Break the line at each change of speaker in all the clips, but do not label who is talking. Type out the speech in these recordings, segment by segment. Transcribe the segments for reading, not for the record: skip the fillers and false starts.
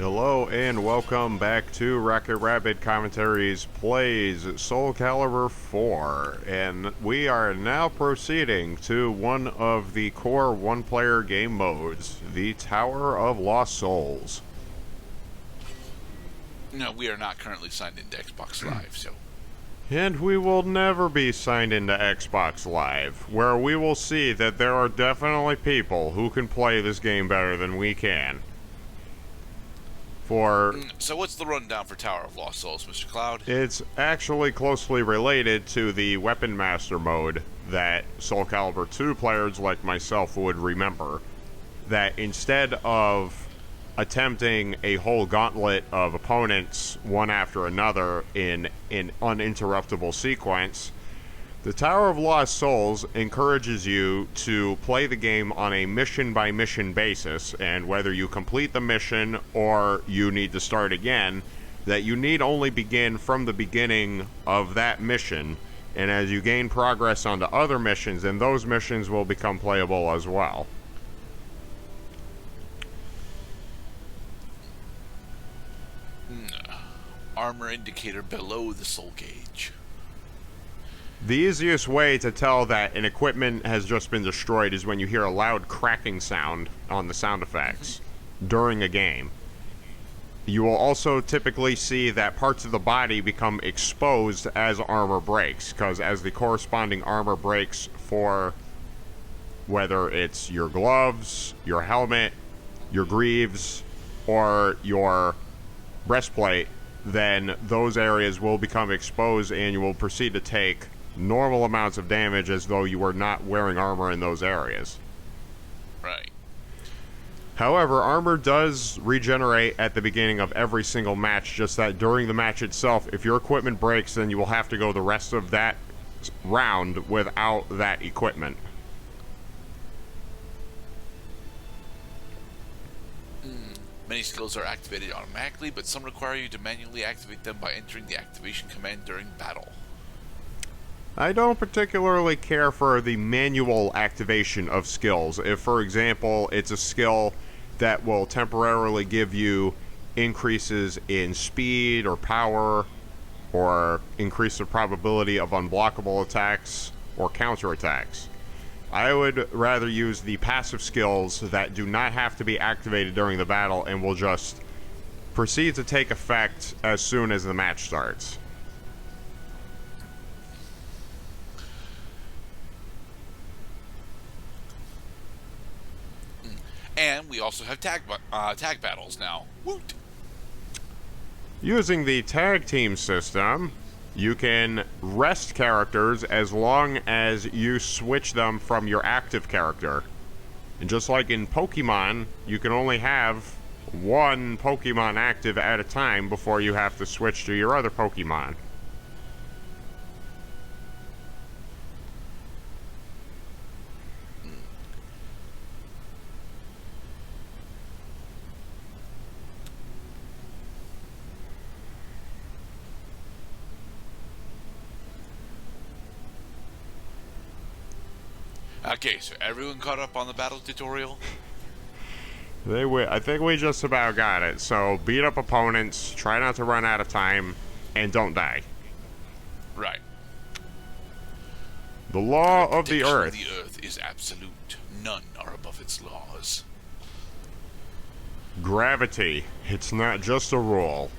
Hello and welcome back to Rocket Rabbit Commentaries Plays Soul Calibur 4, and we are now proceeding to one of the core one-player game modes, the Tower of Lost Souls.
No, we are not currently signed into Xbox Live, so...
And we will never be signed into Xbox Live, where we will see that there are definitely people who can play this game better than we can.
So what's the rundown for Tower of Lost Souls, Mr. Cloud?
It's actually closely related to the Weapon Master mode that Soul Calibur 2 players like myself would remember. That instead of attempting a whole gauntlet of opponents one after another in an uninterruptible sequence, the Tower of Lost Souls encourages you to play the game on a mission-by-mission basis, and whether you complete the mission or you need to start again, that you need only begin from the beginning of that mission, and as you gain progress onto other missions, then those missions will become playable as well.
Armor indicator below the soul gauge.
The easiest way to tell that an equipment has just been destroyed is when you hear a loud cracking sound on the sound effects during a game. You will also typically see that parts of the body become exposed as armor breaks, because as the corresponding armor breaks for whether it's your gloves, your helmet, your greaves, or your breastplate, then those areas will become exposed and you will proceed to take normal amounts of damage as though you were not wearing armor in those areas.
Right.
However, armor does regenerate at the beginning of every single match, just that during the match itself, if your equipment breaks, then you will have to go the rest of that round without that equipment.
Many skills are activated automatically, but some require you to manually activate them by entering the activation command during battle.
I don't particularly care for the manual activation of skills. If, for example, it's a skill that will temporarily give you increases in speed or power, or increase the probability of unblockable attacks or counterattacks, I would rather use the passive skills that do not have to be activated during the battle and will just proceed to take effect as soon as the match starts.
And we also have tag battles now. Woot!
Using the tag team system, you can rest characters as long as you switch them from your active character. And just like in Pokemon, you can only have one Pokemon active at a time before you have to switch to your other Pokemon.
Okay, so everyone caught up on the battle tutorial?
I think we just about got it. So beat up opponents, try not to run out of time, and don't die.
Right.
The law of the earth.
The earth is absolute. None are above its laws.
Gravity. It's not just a rule.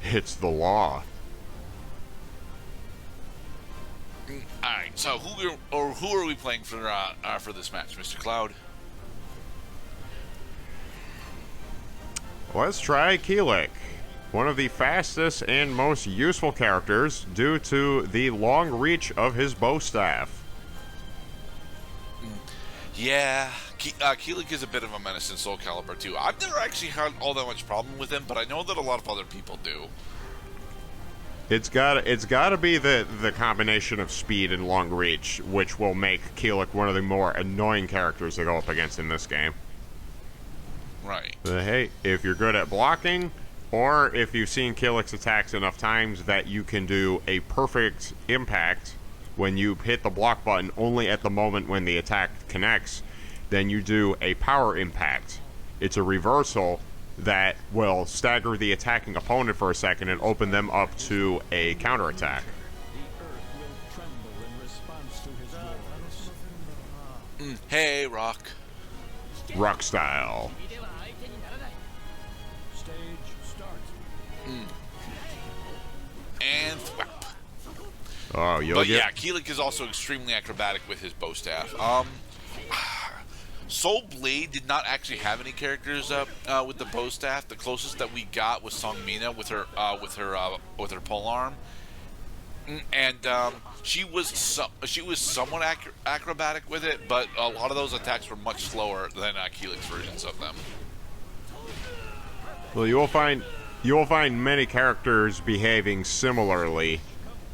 It's the law.
Alright, so who are we playing for this match, Mr. Cloud?
Let's try Keelik, one of the fastest and most useful characters due to the long reach of his bow staff.
Yeah, Keelik is a bit of a menace in Soul Calibur 2. I've never actually had all that much problem with him, but I know that a lot of other people do.
It's got to be the combination of speed and long reach, which will make Keelik one of the more annoying characters to go up against in this game.
Right.
But hey, if you're good at blocking, or if you've seen Keelik's attacks enough times that you can do a perfect impact when you hit the block button only at the moment when the attack connects, then you do a power impact. It's a reversal that will stagger the attacking opponent for a second and open them up to a counterattack.
Hey, Rock.
Rock style.
And thwap.
Oh, you'll
But
get...
yeah, Keelik is also extremely acrobatic with his bow staff. Soul Blade did not actually have any characters with the bow staff. The closest that we got was Song Mina with her polearm, and she was somewhat acrobatic with it, but a lot of those attacks were much slower than Keelik's versions of them.
Well, you will find many characters behaving similarly,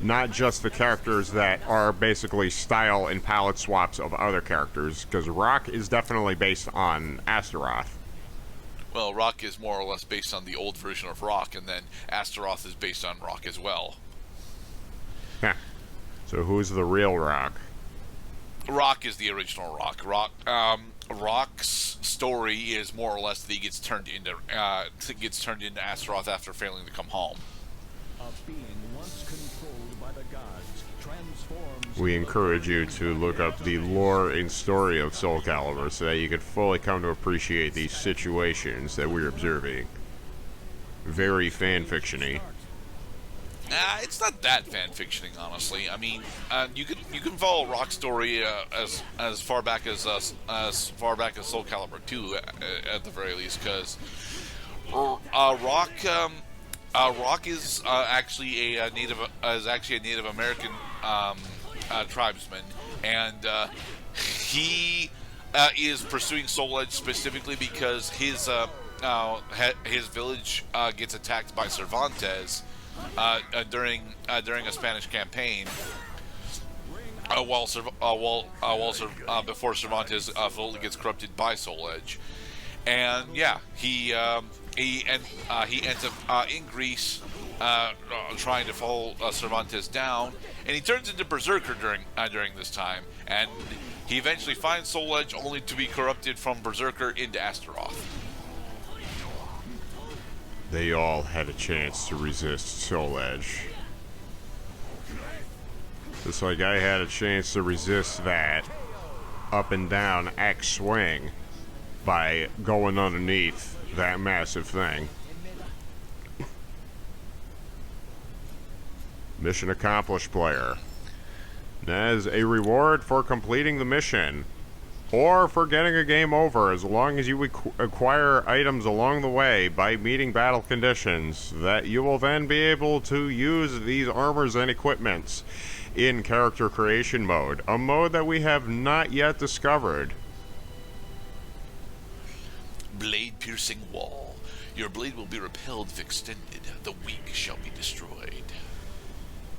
not just the characters that are basically style and palette swaps of other characters, because Rock is definitely based on Astaroth.
Well, Rock is more or less based on the old version of Rock, and then Astaroth is based on Rock as well.
Heh. So who's the real Rock?
Rock is the original Rock. Rock's story is more or less that he gets turned into Astaroth after failing to come home.
We encourage you to look up the lore and story of Soul Calibur so that you can fully come to appreciate these situations that we're observing. Very fan-fiction-y.
It's not that fan-fictioning, honestly. I mean, you can follow Rock's story as far back as Soul Calibur 2 at the very least, because Rock is actually a Native American tribesman, and he is pursuing Soul Edge specifically because his village gets attacked by Cervantes during a Spanish campaign. Before Cervantes fully gets corrupted by Soul Edge, and yeah, he ends up in Greece trying to follow Cervantes down, and he turns into Berserker during this time, and he eventually finds Soul Edge only to be corrupted from Berserker into Astaroth.
They all had a chance to resist Soul Edge. Just like I had a chance to resist that up and down X swing by going underneath that massive thing. Mission accomplished, player. As a reward for completing the mission, or for getting a game over, as long as you acquire items along the way by meeting battle conditions, that you will then be able to use these armors and equipments in character creation mode, a mode that we have not yet discovered.
Blade piercing wall. Your blade will be repelled if extended. The weak shall be destroyed.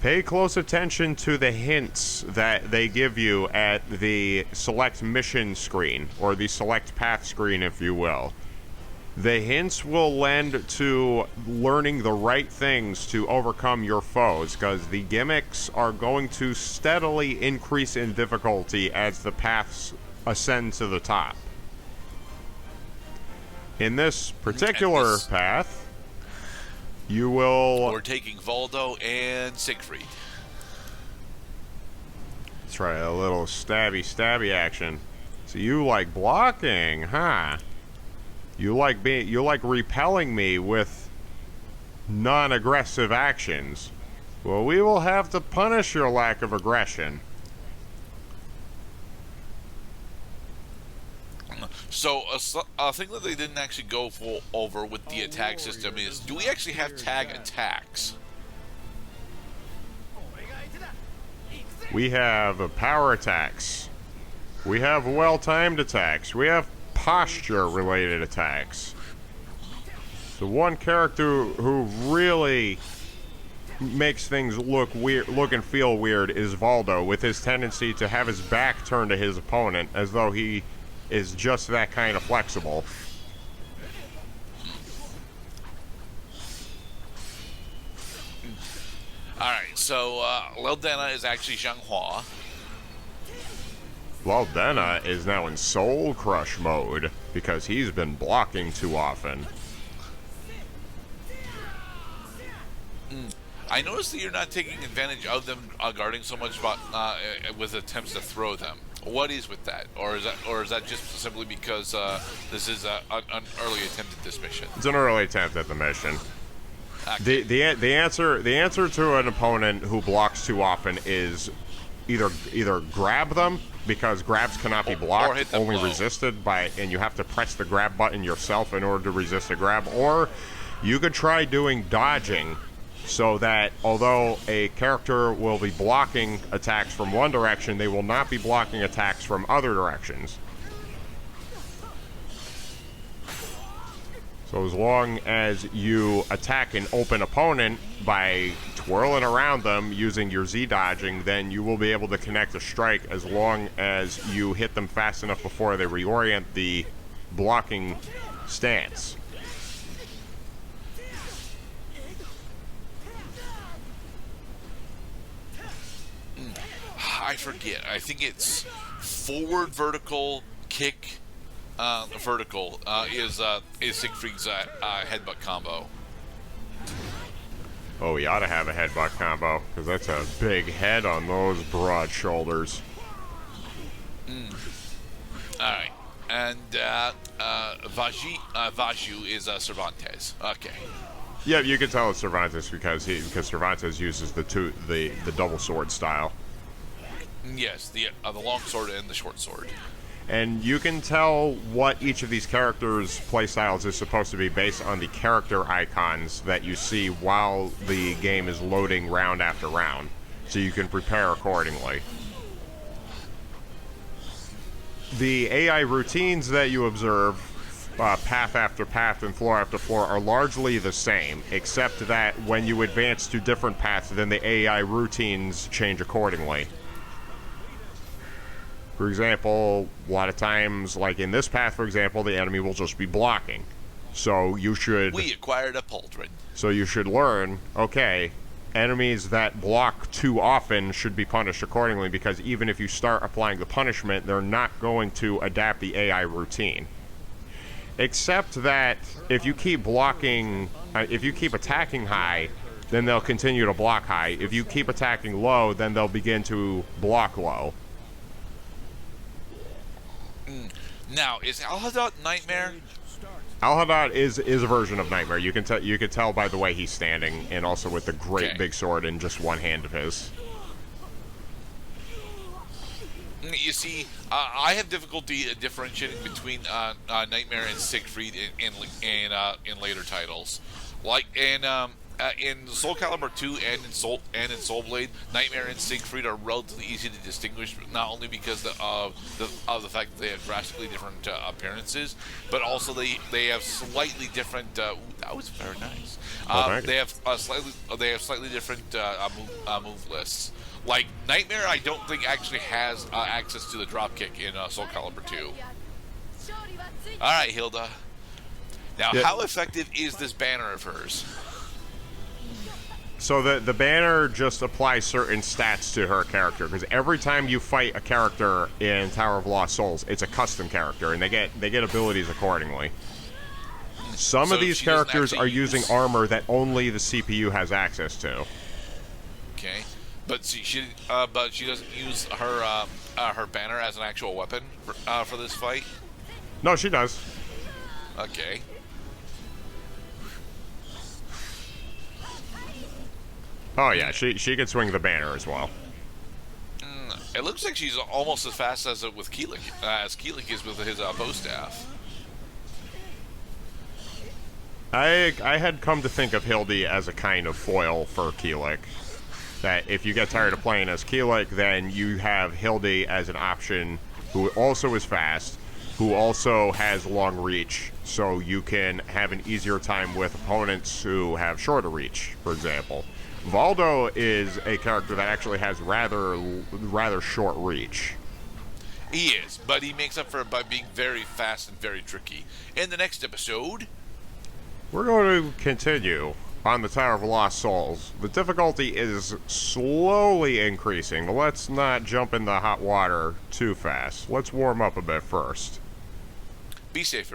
Pay close attention to the hints that they give you at the select mission screen, or the select path screen, if you will. The hints will lend to learning the right things to overcome your foes, because the gimmicks are going to steadily increase in difficulty as the paths ascend to the top. In this particular path, you will...
We're taking Valdo and Siegfried.
Let's try a little stabby action. So you like blocking, huh? You like repelling me with non-aggressive actions. Well, we will have to punish your lack of aggression.
So, a thing that they didn't actually go over with the attack system is, do we actually have tag attacks?
We have power attacks. We have well-timed attacks. We have posture-related attacks. The one character who really makes things look and feel weird is Valdo, with his tendency to have his back turned to his opponent as though he is just that kind of flexible.
Alright, so Leldena is actually Zhang Hua.
Leldena is now in Soul Crush mode because he's been blocking too often.
I noticed that you're not taking advantage of them guarding so much about, with attempts to throw them. What is with that, or is that just simply because this is an early attempt at this mission?
It's an early attempt at the mission.
Okay.
The answer to an opponent who blocks too often is either grab them, because grabs cannot be blocked,
hit them
only
low.
resisted by, and you have to press the grab button yourself in order to resist a grab, or you could try doing dodging, so that although a character will be blocking attacks from one direction, they will not be blocking attacks from other directions. So as long as you attack an open opponent by twirling around them using your Z dodging, then you will be able to connect a strike as long as you hit them fast enough before they reorient the blocking stance.
I forget. I think it's forward vertical, kick vertical is Siegfried's headbutt combo.
Oh, he ought to have a headbutt combo, because that's a big head on those broad shoulders.
Alright. And Vaju is Cervantes. Okay.
Yeah, you can tell it's Cervantes because Cervantes uses the double sword style.
Yes, the long sword and the short sword.
And you can tell what each of these characters' playstyles is supposed to be based on the character icons that you see while the game is loading round after round, so you can prepare accordingly. The AI routines that you observe, path after path and floor after floor, are largely the same, except that when you advance to different paths, then the AI routines change accordingly. For example, a lot of times, like in this path, for example, the enemy will just be blocking. So you should...
We acquired a pauldron.
So you should learn, okay, enemies that block too often should be punished accordingly, because even if you start applying the punishment, they're not going to adapt the AI routine. Except that if you keep blocking, if you keep attacking high, then they'll continue to block high. If you keep attacking low, then they'll begin to block low.
Now, is Al-Haddad Nightmare?
Al-Haddad is a version of Nightmare. You can tell by the way he's standing, and also with the great big sword in just one hand of his.
You see, I have difficulty differentiating between Nightmare and Siegfried in later titles, like in Soul Calibur 2 and in Soul Blade. Nightmare and Siegfried are relatively easy to distinguish, not only because of the fact that they have drastically different appearances, but also they have slightly different. That was very nice. They have slightly different move lists. Like, Nightmare, I don't think actually has access to the dropkick in Soul Calibur 2. Alright, Hilda. Now, how effective is this banner of hers?
So the banner just applies certain stats to her character, because every time you fight a character in Tower of Lost Souls, it's a custom character, and they get abilities accordingly. Some of these characters are using armor that only the CPU has access to.
Okay. But she doesn't use her banner as an actual weapon for this fight?
No, she does.
Okay.
Oh yeah, she can swing the banner as well.
It looks like she's almost as fast as with Keelik, as Keelik is with his bow staff.
I had come to think of Hildy as a kind of foil for Keelik. That if you get tired of playing as Keelik, then you have Hildy as an option, who also is fast, who also has long reach, so you can have an easier time with opponents who have shorter reach, for example. Valdo is a character that actually has rather short reach.
He is, but he makes up for it by being very fast and very tricky. In the next episode,
we're going to continue on the Tower of Lost Souls. The difficulty is slowly increasing. Let's not jump in the hot water too fast. Let's warm up a bit first.
Be safe.